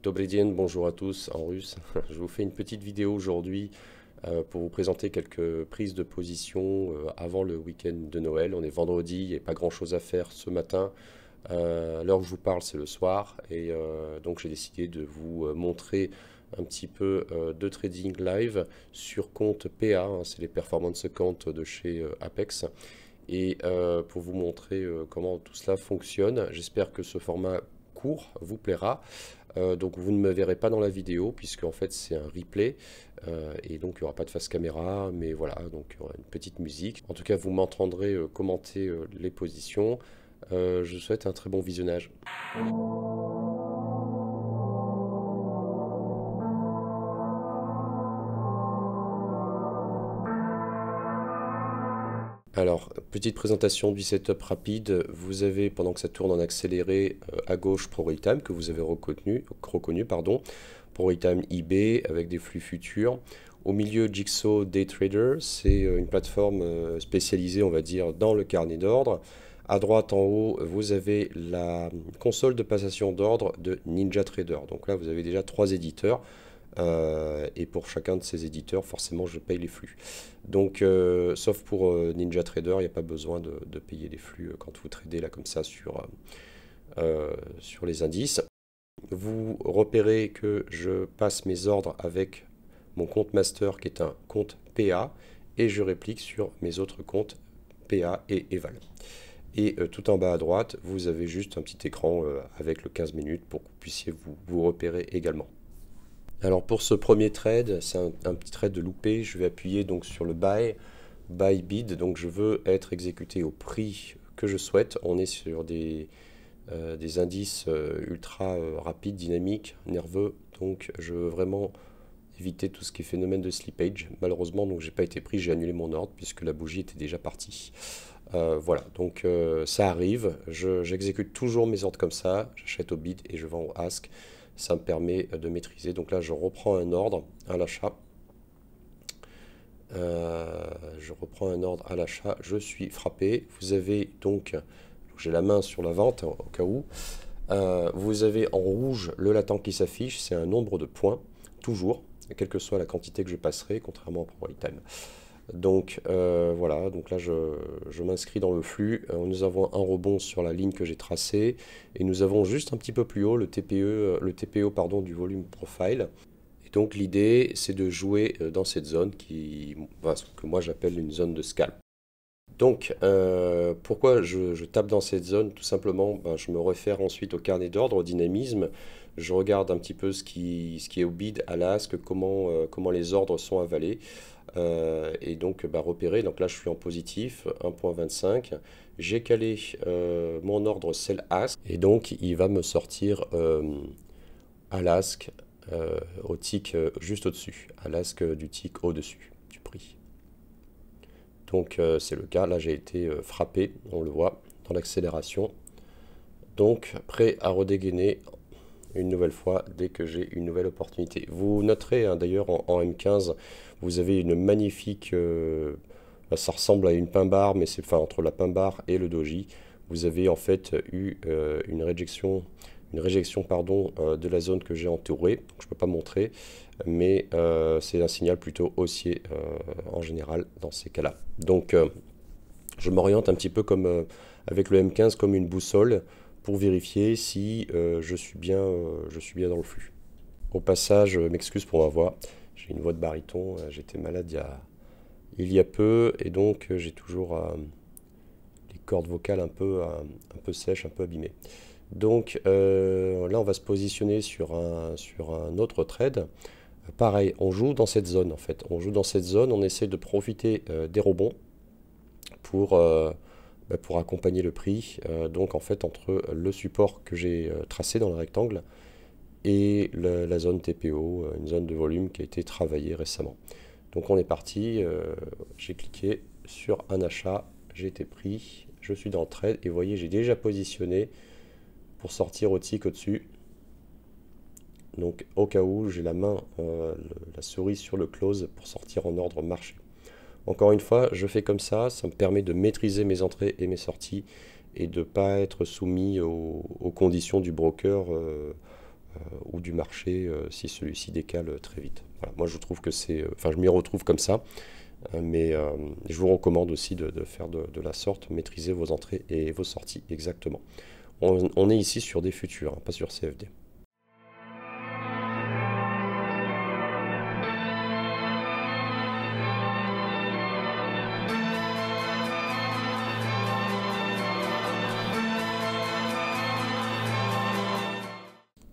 Dobry dzień, bonjour à tous en russe. Je vous fais une petite vidéo aujourd'hui pour vous présenter quelques prises de position avant le week-end de Noël. On est vendredi, il n'y a pas grand-chose à faire ce matin. L'heure où je vous parle, c'est le soir. Et donc j'ai décidé de vous montrer un petit peu de trading live sur compte PA, hein, c'est les performance accounts de chez Apex. Et pour vous montrer comment tout cela fonctionne, j'espère que ce format court vous plaira. Donc vous ne me verrez pas dans la vidéo puisque en fait c'est un replay et donc il n'y aura pas de face caméra, mais voilà, donc il y aura une petite musique. En tout cas vous m'entendrez commenter les positions. Je vous souhaite un très bon visionnage. Alors, petite présentation du setup rapide. Vous avez, pendant que ça tourne en accéléré, à gauche ProRealTime que vous avez reconnu, pardon, ProRealTime eBay avec des flux futurs. Au milieu, Jigsaw Daytrader, c'est une plateforme spécialisée, on va dire, dans le carnet d'ordre. À droite, en haut, vous avez la console de passation d'ordre de NinjaTrader. Donc là, vous avez déjà 3 éditeurs. Et pour chacun de ces éditeurs, forcément, je paye les flux. Donc, sauf pour NinjaTrader, il n'y a pas besoin de payer les flux quand vous tradez là comme ça sur les indices. Vous repérez que je passe mes ordres avec mon compte master qui est un compte PA et je réplique sur mes autres comptes PA et Eval. Et tout en bas à droite, vous avez juste un petit écran avec le 15 minutes pour que vous puissiez vous repérer également. Alors pour ce premier trade, c'est un petit trade de loupé. Je vais appuyer donc sur le buy bid. Donc je veux être exécuté au prix que je souhaite. On est sur des indices ultra rapides, dynamiques, nerveux. Donc je veux vraiment éviter tout ce qui est phénomène de slippage. Malheureusement, donc j'ai pas été pris, j'ai annulé mon ordre puisque la bougie était déjà partie. Voilà, donc ça arrive. J'exécute toujours mes ordres comme ça. J'achète au bid et je vends au ask. Ça me permet de maîtriser. Donc là, je reprends un ordre à l'achat. Je suis frappé. Vous avez donc, j'ai la main sur la vente au cas où. Vous avez en rouge le latent qui s'affiche. C'est un nombre de points, toujours, quelle que soit la quantité que je passerai, contrairement à ProRealTime. Donc voilà, donc là je m'inscris dans le flux. Nous avons un rebond sur la ligne que j'ai tracée et nous avons juste un petit peu plus haut le TPO pardon, du volume profile. Et donc l'idée c'est de jouer dans cette zone que moi j'appelle une zone de scalp. Donc pourquoi je tape dans cette zone? Tout simplement, je me réfère ensuite au carnet d'ordre, au dynamisme. Je regarde un petit peu ce qui est au bid, à l'ask, comment les ordres sont avalés. Et donc repérer, donc là je suis en positif 1.25, j'ai calé mon ordre sell ask et donc il va me sortir à l'ask au tick juste au-dessus, à l'ask du tick au-dessus du prix. Donc c'est le cas, là j'ai été frappé, on le voit dans l'accélération, donc prêt à redégainer une nouvelle fois dès que j'ai une nouvelle opportunité. Vous noterez hein, d'ailleurs en M15, vous avez une magnifique, ça ressemble à une pin bar, mais c'est entre la pin bar et le doji. Vous avez en fait eu une réjection pardon, de la zone que j'ai entourée. Donc, je ne peux pas montrer, mais c'est un signal plutôt haussier en général dans ces cas-là. Donc je m'oriente un petit peu comme avec le M15 comme une boussole pour vérifier si je suis bien dans le flux. Au passage, je m'excuse pour ma voix, j'ai une voix de baryton, j'étais malade il y a peu, et donc j'ai toujours les cordes vocales un peu sèches, un peu abîmées. Donc là, on va se positionner sur un autre trade. Pareil, on joue dans cette zone en fait. On joue dans cette zone, on essaie de profiter des rebonds pour accompagner le prix. Donc en fait entre le support que j'ai tracé dans le rectangle et la zone TPO, une zone de volume qui a été travaillée récemment. Donc on est parti, j'ai cliqué sur un achat, j'ai été pris, je suis dans le trade et vous voyez j'ai déjà positionné pour sortir au tick au-dessus. Donc au cas où j'ai la main, la souris sur le close pour sortir en ordre marché. Encore une fois, je fais comme ça me permet de maîtriser mes entrées et mes sorties et de ne pas être soumis aux conditions du broker ou du marché si celui-ci décale très vite. Voilà, moi je trouve que c'est, enfin je m'y retrouve comme ça, mais je vous recommande aussi de faire de la sorte, maîtriser vos entrées et vos sorties exactement. On est ici sur des futurs, hein, pas sur CFD.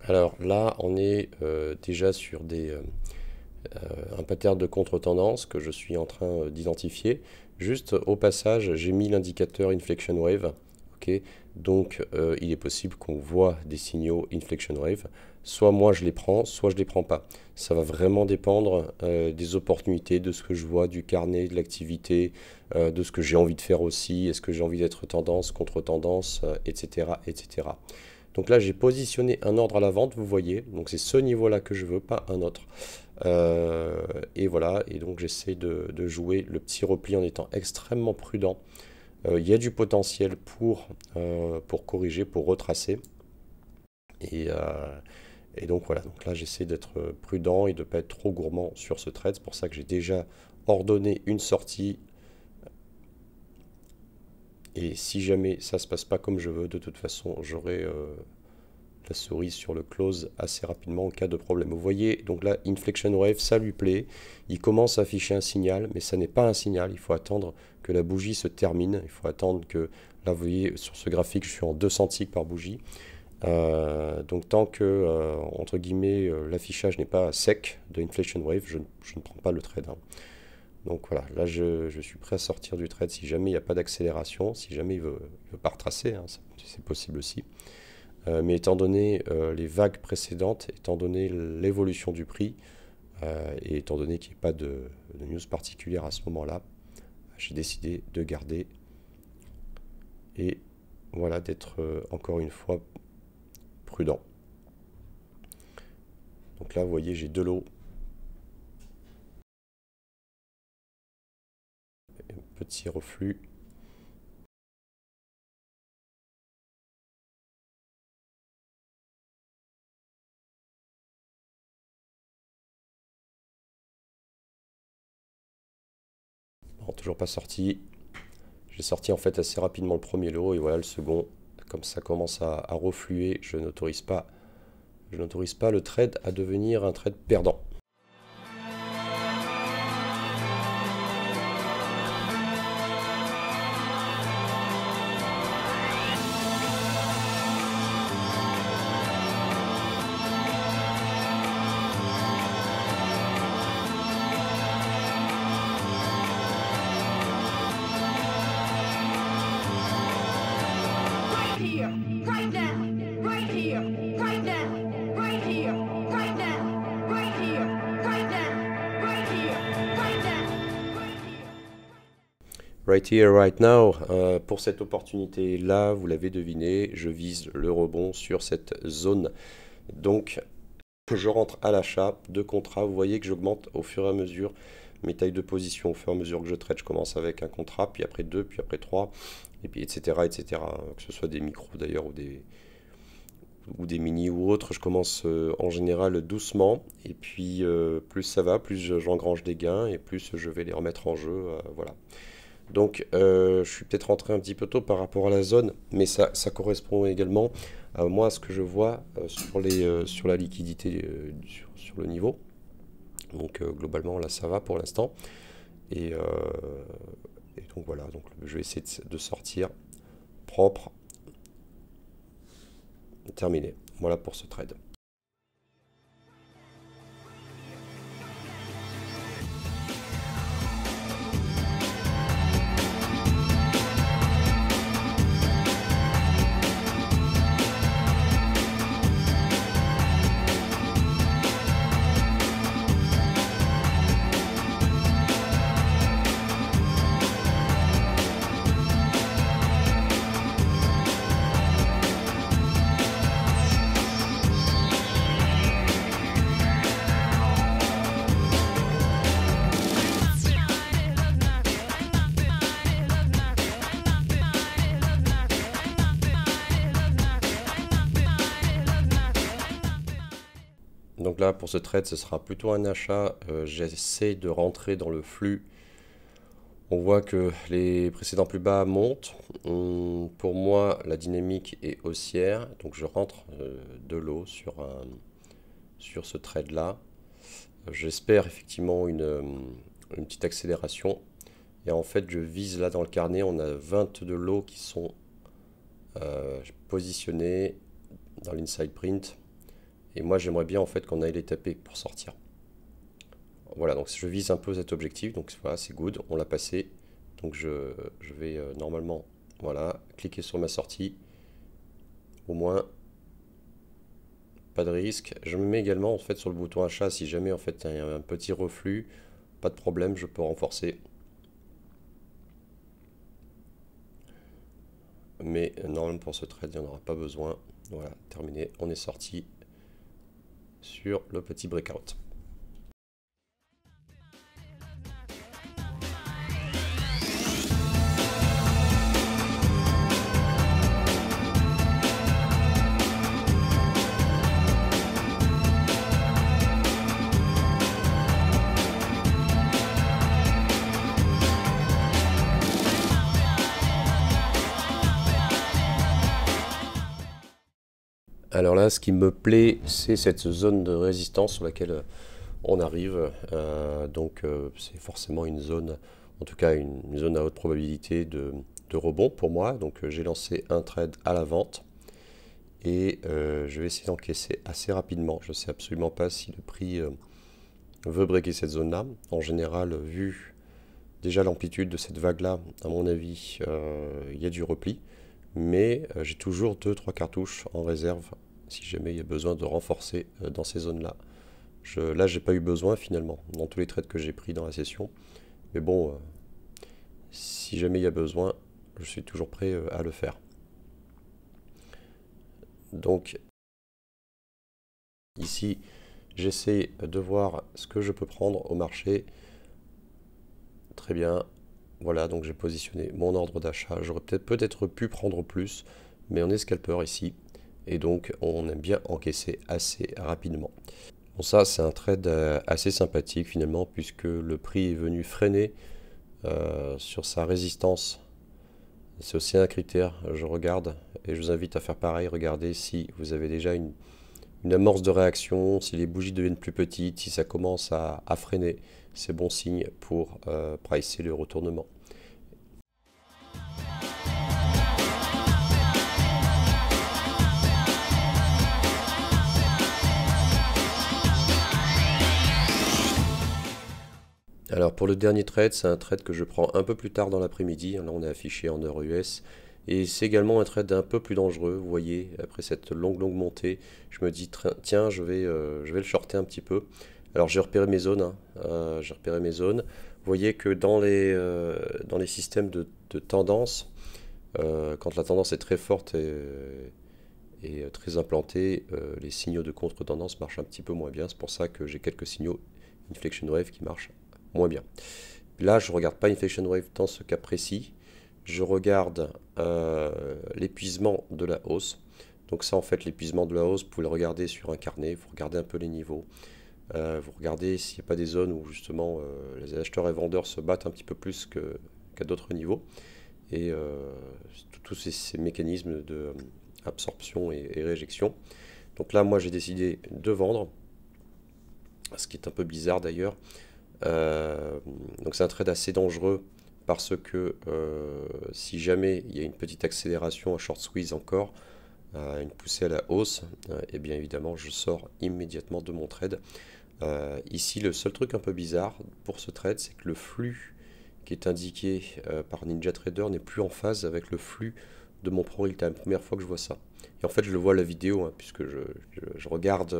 Alors là, on est déjà sur un pattern de contre-tendance que je suis en train d'identifier. Juste au passage, j'ai mis l'indicateur Inflection Wave. Okay, donc il est possible qu'on voit des signaux Inflection Wave. Soit moi je les prends, soit je ne les prends pas. Ça va vraiment dépendre des opportunités, de ce que je vois, du carnet, de l'activité, de ce que j'ai envie de faire aussi. Est-ce que j'ai envie d'être tendance, contre-tendance, etc., etc. Donc là, j'ai positionné un ordre à la vente, vous voyez. Donc c'est ce niveau-là que je veux, pas un autre. Et voilà, et donc j'essaie de jouer le petit repli en étant extrêmement prudent. Il y a du potentiel pour corriger, pour retracer. Et donc voilà, donc là j'essaie d'être prudent et de ne pas être trop gourmand sur ce trade. C'est pour ça que j'ai déjà ordonné une sortie. Et si jamais ça ne se passe pas comme je veux, de toute façon, j'aurai la cerise sur le close assez rapidement en cas de problème. Vous voyez, donc là, Inflection Wave, ça lui plaît. Il commence à afficher un signal, mais ça n'est pas un signal. Il faut attendre que la bougie se termine. Il faut attendre que, là, vous voyez, sur ce graphique, je suis en 200 ticks par bougie. Donc tant que, entre guillemets, l'affichage n'est pas sec de Inflection Wave, je ne prends pas le trade, hein. Donc voilà, là je suis prêt à sortir du trade si jamais il n'y a pas d'accélération, si jamais il veut pas retracer, hein, c'est possible aussi. Mais étant donné les vagues précédentes, étant donné l'évolution du prix, et étant donné qu'il n'y a pas de news particulière à ce moment-là, j'ai décidé de garder et voilà, d'être encore une fois prudent. Donc là, vous voyez, j'ai de l'eau. Petit reflux. Bon, toujours pas sorti. J'ai sorti en fait assez rapidement le premier lot et voilà le second. Comme ça commence à refluer, je n'autorise pas le trade à devenir un trade perdant. Right here, right now, pour cette opportunité-là, vous l'avez deviné, je vise le rebond sur cette zone. Donc, je rentre à l'achat de contrats. Vous voyez que j'augmente au fur et à mesure mes tailles de position. Au fur et à mesure que je trade, je commence avec un contrat, puis après 2, puis après 3, et puis etc. etc. Que ce soit des micros d'ailleurs ou des mini ou autres, je commence en général doucement. Et puis, plus ça va, plus j'engrange des gains, et plus je vais les remettre en jeu. Voilà. Donc je suis peut-être rentré un petit peu tôt par rapport à la zone, mais ça correspond également à moi à ce que je vois sur la liquidité, sur le niveau. Donc globalement là ça va pour l'instant. Et donc voilà, donc, je vais essayer de sortir propre. Terminé. Voilà pour ce trade. Donc là, pour ce trade, ce sera plutôt un achat. J'essaie de rentrer dans le flux. On voit que les précédents plus bas montent. Pour moi, la dynamique est haussière. Donc je rentre de l'eau sur ce trade-là. J'espère effectivement une petite accélération. Et en fait, je vise là dans le carnet, on a 22 lots qui sont positionnés dans l'inside print. Et moi, j'aimerais bien en fait qu'on aille les taper pour sortir. Voilà, donc je vise un peu cet objectif. Donc voilà, c'est good, on l'a passé. Donc je vais normalement, voilà, cliquer sur ma sortie. Au moins, pas de risque. Je me mets également en fait sur le bouton achat si jamais en fait il y a un petit reflux. Pas de problème, je peux renforcer. Mais normalement pour ce trade, il n'y en aura pas besoin. Voilà, terminé, on est sorti sur le petit breakout. Alors là, ce qui me plaît, c'est cette zone de résistance sur laquelle on arrive. C'est forcément une zone, en tout cas une zone à haute probabilité de rebond pour moi. Donc j'ai lancé un trade à la vente et je vais essayer d'encaisser assez rapidement. Je ne sais absolument pas si le prix veut breaker cette zone-là. En général, vu déjà l'amplitude de cette vague-là, à mon avis, il y a du repli. Mais j'ai toujours 2-3 cartouches en réserve si jamais il y a besoin de renforcer dans ces zones-là. Là, j'ai pas eu besoin finalement dans tous les trades que j'ai pris dans la session. Mais bon, si jamais il y a besoin, je suis toujours prêt à le faire. Donc ici, j'essaie de voir ce que je peux prendre au marché. Très bien. Voilà, donc j'ai positionné mon ordre d'achat. J'aurais peut-être pu prendre plus, mais on est scalper ici. Et donc, on aime bien encaisser assez rapidement. Bon, ça, c'est un trade assez sympathique finalement, puisque le prix est venu freiner sur sa résistance. C'est aussi un critère, je regarde, et je vous invite à faire pareil. Regardez si vous avez déjà une amorce de réaction, si les bougies deviennent plus petites, si ça commence à freiner. C'est bon signe pour pricer le retournement. Alors pour le dernier trade, c'est un trade que je prends un peu plus tard dans l'après-midi. Là on est affiché en heure US. Et c'est également un trade un peu plus dangereux. Vous voyez, après cette longue montée, je me dis, tiens, je vais le shorter un petit peu. Alors j'ai repéré mes zones. J'ai repéré mes zones. Vous voyez que dans les systèmes de tendance, quand la tendance est très forte et très implantée, les signaux de contre-tendance marchent un petit peu moins bien. C'est pour ça que j'ai quelques signaux inflection wave qui marchent moins bien. Là, je ne regarde pas inflection wave dans ce cas précis. Je regarde l'épuisement de la hausse. Donc ça, en fait, l'épuisement de la hausse, vous pouvez le regarder sur un carnet. Vous regardez un peu les niveaux. Vous regardez s'il n'y a pas des zones où justement les acheteurs et vendeurs se battent un petit peu plus qu'à d'autres niveaux. Et tous ces mécanismes de absorption et réjection. Donc là, moi, j'ai décidé de vendre. Ce qui est un peu bizarre d'ailleurs. Donc c'est un trade assez dangereux parce que si jamais il y a une petite accélération, un short squeeze encore, une poussée à la hausse, et bien évidemment je sors immédiatement de mon trade. Ici le seul truc un peu bizarre pour ce trade, c'est que le flux qui est indiqué par NinjaTrader n'est plus en phase avec le flux de mon Pro Realtime. Première fois que je vois ça. Et en fait je le vois à la vidéo, hein, puisque je regarde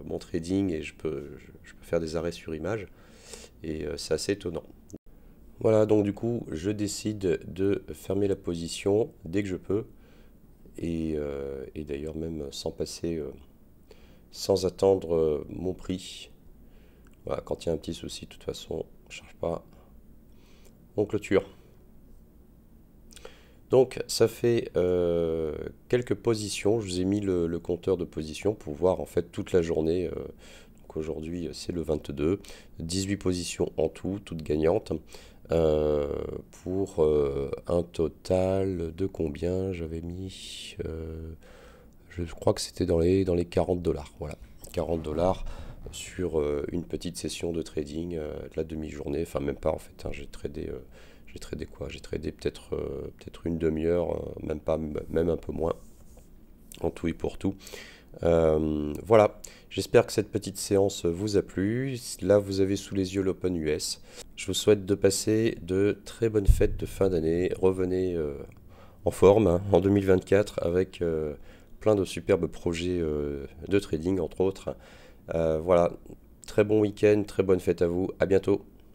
mon trading et je peux faire des arrêts sur image. Et c'est assez étonnant. Voilà, donc du coup, je décide de fermer la position dès que je peux. Et d'ailleurs, même sans passer, sans attendre mon prix. Voilà, quand il y a un petit souci, de toute façon, je ne cherche pas. On clôture. Donc ça fait quelques positions, je vous ai mis le compteur de positions pour voir en fait toute la journée. Donc aujourd'hui c'est le 22, 18 positions en tout, toutes gagnantes, euh, pour un total de combien j'avais mis je crois que c'était dans les 40 dollars, voilà, 40 dollars sur une petite session de trading de la demi-journée, enfin même pas en fait, hein, j'ai tradé quoi? J'ai tradé peut-être une demi-heure, même pas, même un peu moins, en tout et pour tout. Voilà, j'espère que cette petite séance vous a plu. Là, vous avez sous les yeux l'Open US. Je vous souhaite de passer de très bonnes fêtes de fin d'année. Revenez en forme hein, en 2024 avec plein de superbes projets de trading, entre autres. Voilà, très bon week-end, très bonne fête à vous. À bientôt.